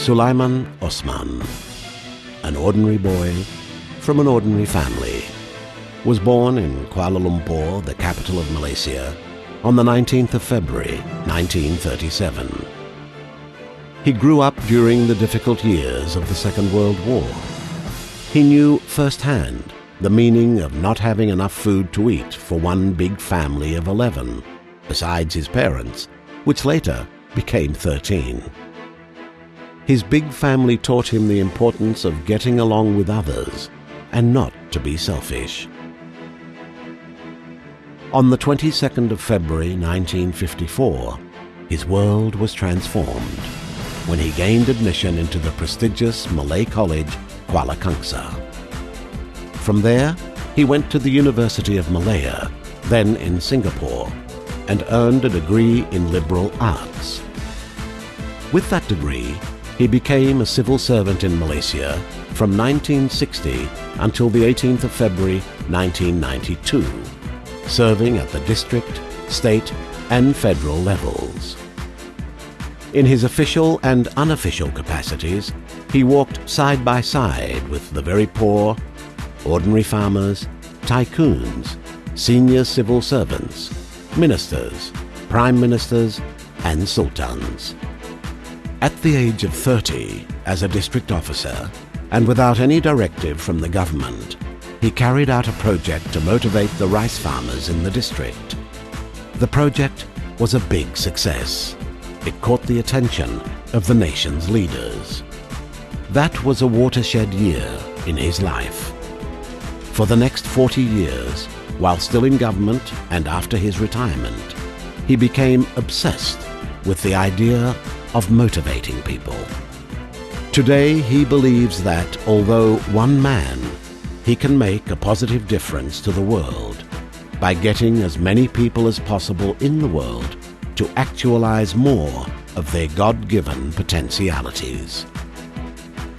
Sulaiman Osman, an ordinary boy from an ordinary family, was born in Kuala Lumpur, the capital of Malaysia, on the 19th of February 1937. He grew up during the difficult years of the Second World War. He knew firsthand the meaning of not having enough food to eat for one big family of 11, besides his parents, which later became 13. His big family taught him the importance of getting along with others and not to be selfish. On the 22nd of February 1954, his world was transformed when he gained admission into the prestigious Malay College, Kuala Kangsar. From there, he went to the University of Malaya, then in Singapore, and earned a degree in liberal arts. With that degree, he became a civil servant in Malaysia from 1960 until the 18th of February 1992, serving at the district, state, and federal levels. In his official and unofficial capacities, he walked side by side with the very poor, ordinary farmers, tycoons, senior civil servants, ministers, prime ministers, and sultans. At the age of 30, as a district officer, and without any directive from the government, he carried out a project to motivate the rice farmers in the district. The project was a big success. It caught the attention of the nation's leaders. That was a watershed year in his life. For the next 40 years, while still in government and after his retirement, he became obsessed with the idea of motivating people. Today, he believes that although one man, he can make a positive difference to the world by getting as many people as possible in the world to actualize more of their God-given potentialities.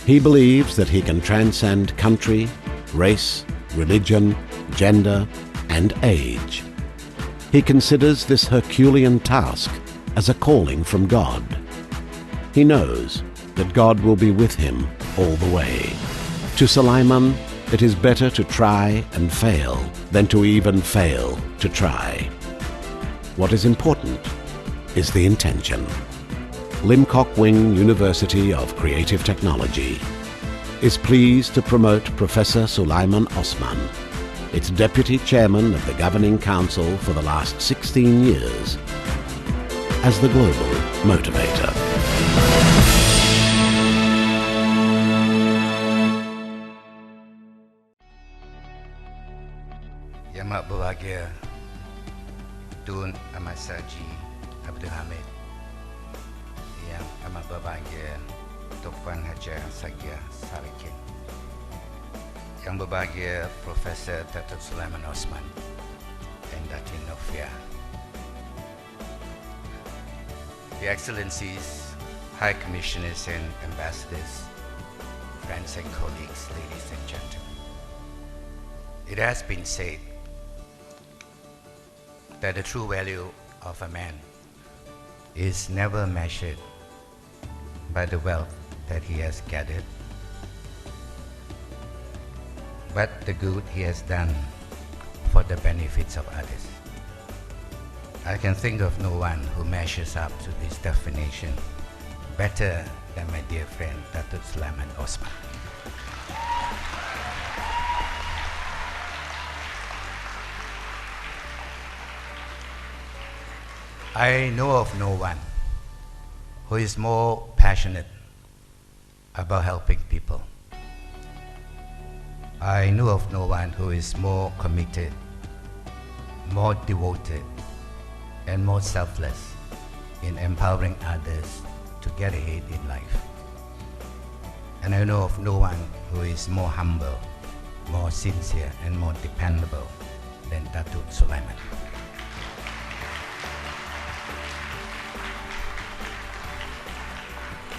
He believes that he can transcend country, race, religion, gender, and age. He considers this Herculean task as a calling from God. He knows that God will be with him all the way. To Sulaiman, it is better to try and fail than to even fail to try. What is important is the intention. Lim Kok Wing University of Creative Technology is pleased to promote Professor Sulaiman Osman, its Deputy Chairman of the Governing Council for the last 16 years, as the Global Motivator. Yang amat berbahagia Tun Ahmad Saji Abdul Hamid, yang amat berbahagia Tuan Hajar Sagia Sarikin, yang berbahagia Profesor Dato Sulaiman Osman dan Datin Novia, Your Excellencies, High Commissioners and Ambassadors, friends and colleagues, ladies and gentlemen. It has been said that the true value of a man is never measured by the wealth that he has gathered, but the good he has done for the benefits of others. I can think of no one who measures up to this definition better than my dear friend Dato Sulaiman Osman. I know of no one who is more passionate about helping people. I know of no one who is more committed, more devoted, and more selfless in empowering others to get ahead in life. And I know of no one who is more humble, more sincere, and more dependable than Dato Sulaiman.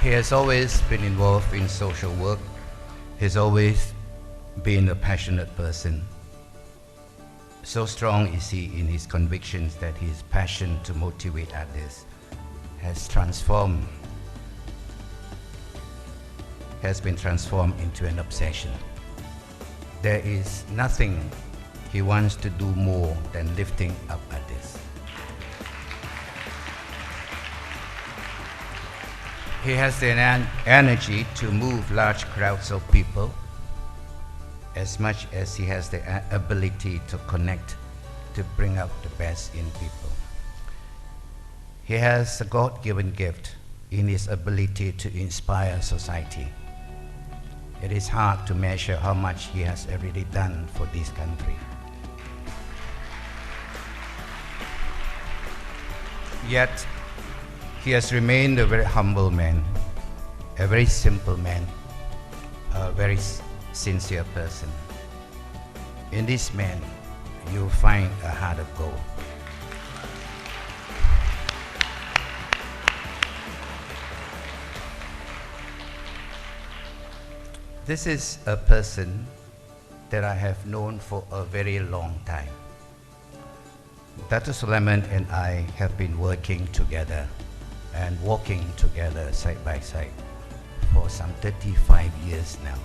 He has always been involved in social work. He's always been a passionate person. So strong is he in his convictions that his passion to motivate others has transformed has been transformed into an obsession. There is nothing he wants to do more than lifting up others. He has the energy to move large crowds of people as much as he has the ability to connect, to bring out the best in people. He has a God-given gift in his ability to inspire society. It is hard to measure how much he has already done for this country. Yet, he has remained a very humble man, a very simple man, a very sincere person. In this man, you'll find a heart of gold. This is a person that I have known for a very long time. Dato Sulaiman and I have been working together and walking together side by side for some 35 years now.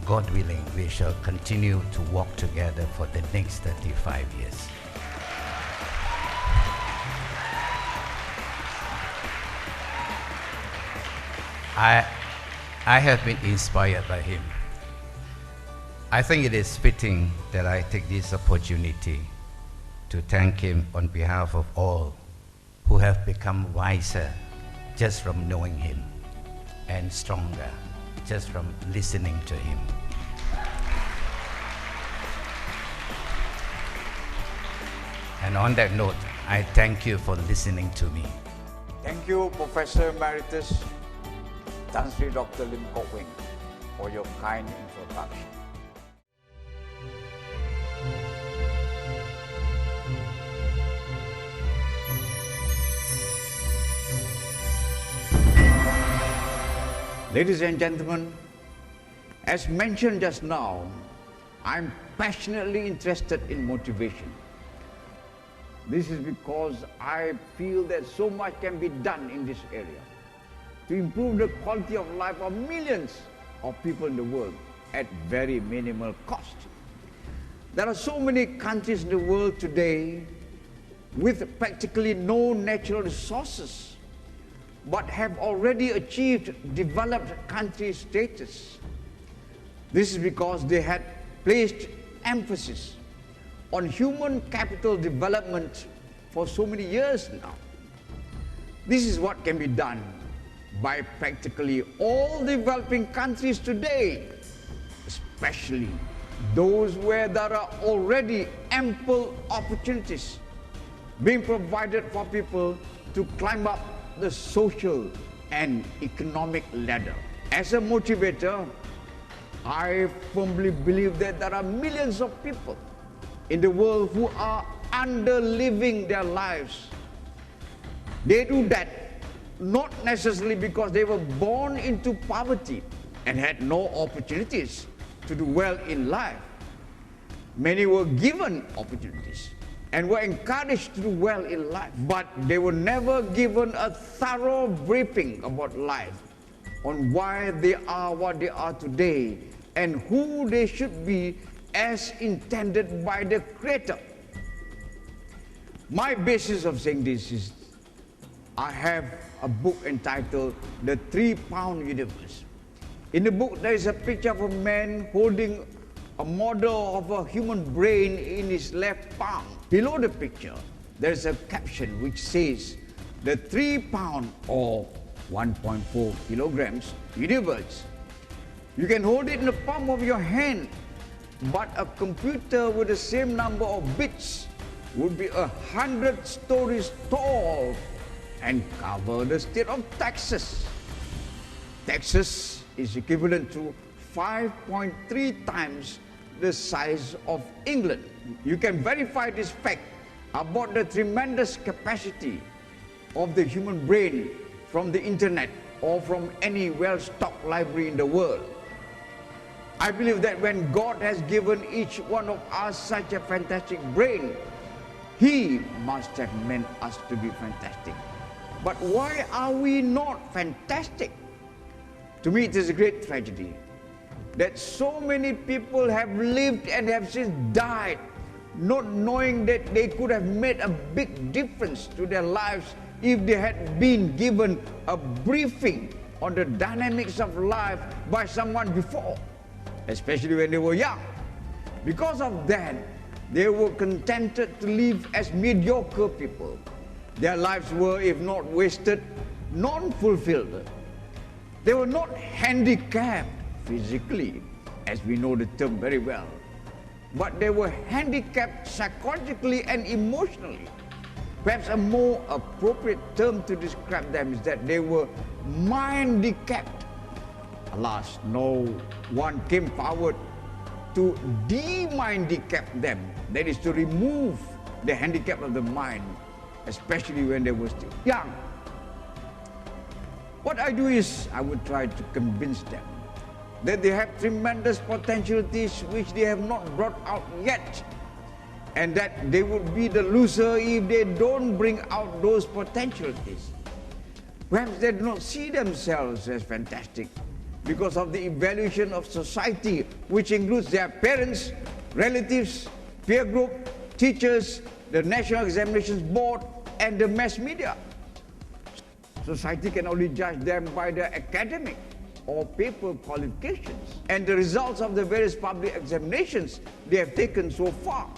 God willing, we shall continue to walk together for the next 35 years. I have been inspired by him. I think it is fitting that I take this opportunity to thank him on behalf of all who have become wiser just from knowing him and stronger just from listening to him. And on that note, I thank you for listening to me. Thank you, Professor Emeritus Tan Sri Dr. Lim Kok Wing, for your kind introduction. Ladies and gentlemen, as mentioned just now, I'm passionately interested in motivation. This is because I feel that so much can be done in this area to improve the quality of life of millions of people in the world at very minimal cost. There are so many countries in the world today with practically no natural resources, but have already achieved developed country status. This is because they had placed emphasis on human capital development for so many years now. This is what can be done by practically all developing countries today, especially those where there are already ample opportunities being provided for people to climb up the social and economic ladder. As a motivator, I firmly believe that there are millions of people in the world who are under-living their lives. They do that not necessarily because they were born into poverty and had no opportunities to do well in life. Many were given opportunities and were encouraged to do well in life, but they were never given a thorough briefing about life, on why they are what they are today and who they should be as intended by the Creator. My basis of saying this is, I have a book entitled The 3-Pound Universe. In the book, there is a picture of a man holding a model of a human brain in his left palm. Below the picture, there is a caption which says, the 3-pound or 1.4 kilograms universe. You can hold it in the palm of your hand, but a computer with the same number of bits would be 100 stories tall and cover the state of Texas. Texas is equivalent to 5.3 times the size of England. You can verify this fact about the tremendous capacity of the human brain from the internet or from any well-stocked library in the world. I believe that when God has given each one of us such a fantastic brain, He must have meant us to be fantastic. But why are we not fantastic? To me, it is a great tragedy that so many people have lived and have since died, not knowing that they could have made a big difference to their lives if they had been given a briefing on the dynamics of life by someone before, especially when they were young. Because of that, they were contented to live as mediocre people. Their lives were, if not wasted, non-fulfilled. They were not handicapped physically, as we know the term very well, but they were handicapped psychologically and emotionally. Perhaps a more appropriate term to describe them is that they were mind-handicapped. Alas, no one came forward to de-mind-handicap them, that is to remove the handicap of the mind, especially when they were still young. What I do is I would try to convince them that they have tremendous potentialities which they have not brought out yet, and that they would be the loser if they don't bring out those potentialities. Perhaps they do not see themselves as fantastic because of the evaluation of society, which includes their parents, relatives, peer group, teachers, the National Examinations Board, and the mass media. Society can only judge them by their academic or paper qualifications and the results of the various public examinations they have taken so far.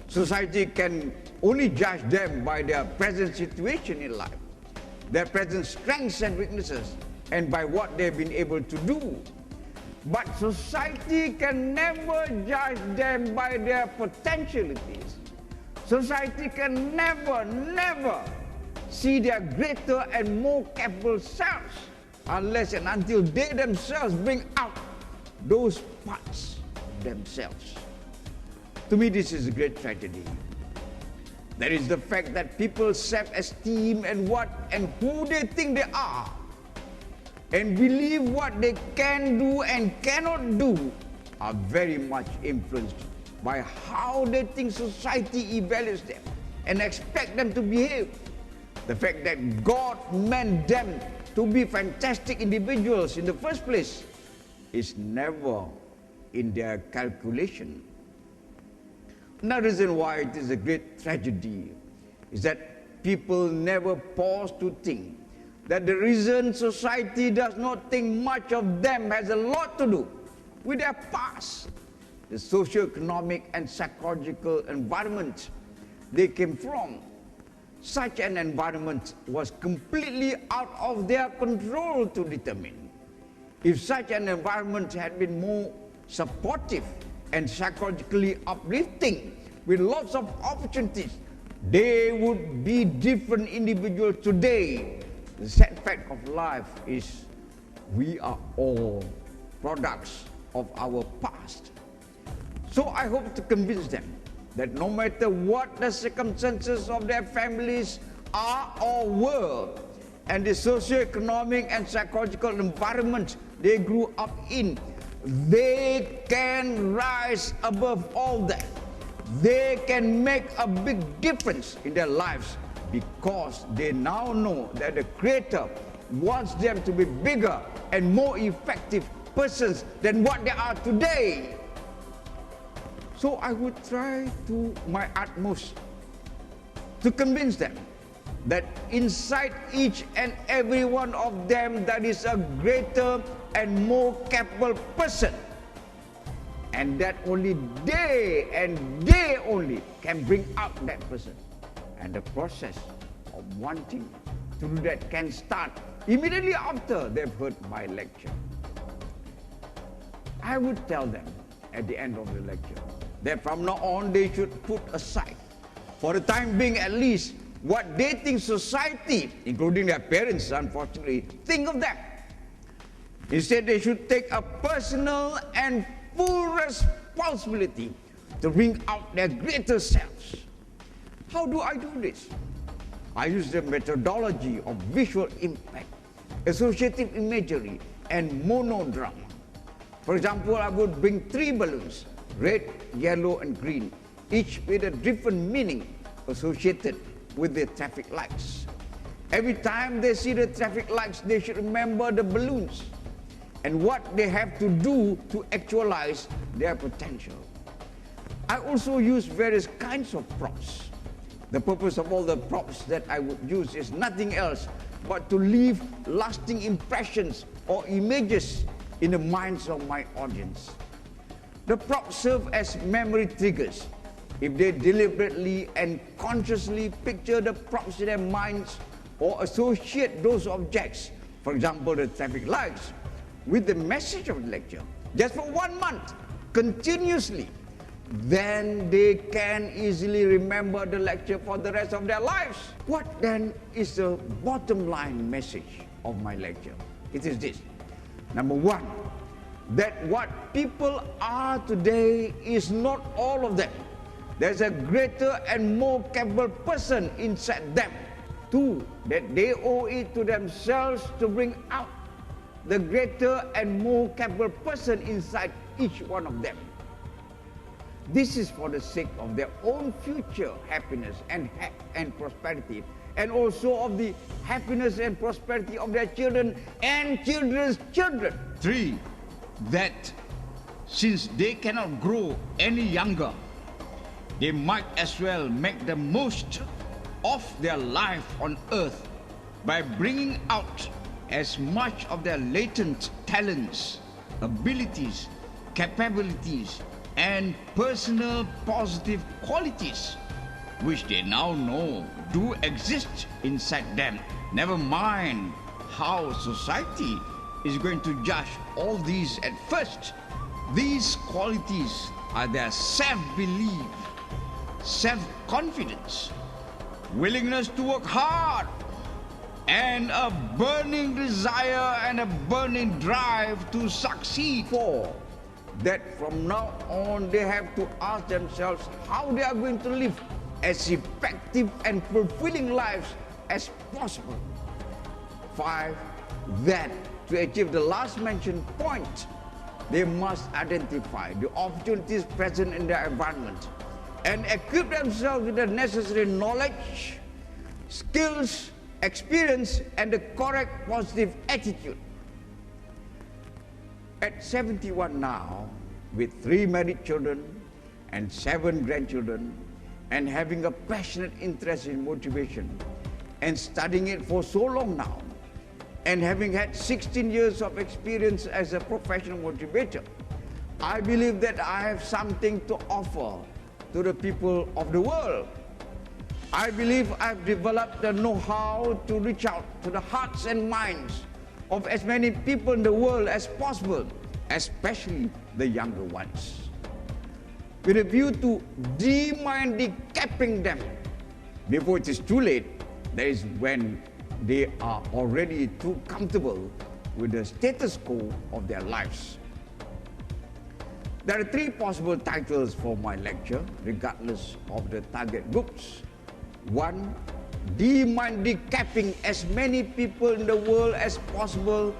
Society can only judge them by their present situation in life, their present strengths and weaknesses, and by what they've been able to do. But society can never judge them by their potentialities. Society can never see their greater and more capable selves unless and until they themselves bring out those parts of themselves. To me, this is a great tragedy. There is the fact that people's self-esteem and what and who they think they are, and believe what they can do and cannot do, are very much influenced by how they think society evaluates them and expect them to behave. The fact that God meant them to be fantastic individuals in the first place is never in their calculation. Another reason why it is a great tragedy is that people never pause to think that the reason society does not think much of them has a lot to do with their past, the socio-economic and psychological environment they came from. Such an environment was completely out of their control to determine. If such an environment had been more supportive and psychologically uplifting with lots of opportunities, they would be different individuals today. The sad fact of life is we are all products of our past. So I hope to convince them that no matter what the circumstances of their families are or were, and the socio-economic and psychological environment they grew up in, they can rise above all that. They can make a big difference in their lives because they now know that the Creator wants them to be bigger and more effective persons than what they are today. So I would try to my utmost to convince them that inside each and every one of them there is a greater and more capable person, and that only they and they only can bring out that person. And the process of wanting to do that can start immediately after they've heard my lecture. I would tell them at the end of the lecture that from now on they should put aside, for the time being at least, what they think society, including their parents unfortunately, think of them. Instead, they should take a personal and full responsibility to bring out their greater selves. How do I do this? I use the methodology of visual impact, associative imagery, and monodrama. For example, I would bring 3 balloons, red, yellow, and green, each with a different meaning associated with the traffic lights. Every time they see the traffic lights, they should remember the balloons. and what they have to do to actualize their potential. I also use various kinds of props. The purpose of all the props that I would use is nothing else but to leave lasting impressions or images in the minds of my audience. The props serve as memory triggers. If they deliberately and consciously picture the props in their minds or associate those objects, for example the traffic lights, with the message of the lecture, just for 1 month, continuously, then they can easily remember the lecture for the rest of their lives. What then is the bottom line message of my lecture? It is this. Number one, that what people are today is not all of them. There's a greater and more capable person inside them. Two, that they owe it to themselves to bring out the greater and more capable person inside each one of them. This is for the sake of their own future happiness and prosperity, and also of the happiness and prosperity of their children and children's children. Three, that since they cannot grow any younger, they might as well make the most of their life on earth by bringing out as much of their latent talents, abilities, capabilities, and personal positive qualities, which they now know do exist inside them. Never mind how society is going to judge all these at first. These qualities are their self-belief, self-confidence, willingness to work hard, and a burning desire and a burning drive to succeed. Four, that from now on they have to ask themselves how they are going to live as effective and fulfilling lives as possible. Five, that to achieve the last mentioned point, they must identify the opportunities present in their environment and equip themselves with the necessary knowledge, skills, experience, and the correct positive attitude. At 71 now, with 3 married children and 7 grandchildren, and having a passionate interest in motivation, and studying it for so long now, and having had 16 years of experience as a professional motivator, I believe that I have something to offer to the people of the world. I believe I've developed the know-how to reach out to the hearts and minds of as many people in the world as possible, especially the younger ones, with a view to decapping them before it is too late. That is when they are already too comfortable with the status quo of their lives. There are 3 possible titles for my lecture, regardless of the target groups. 1, decapping as many people in the world as possible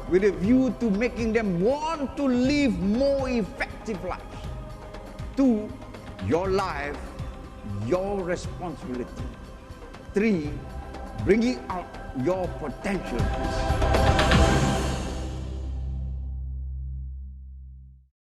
with a view to making them want to live more effective lives. 2, your life, your responsibility. 3, bringing out your potential.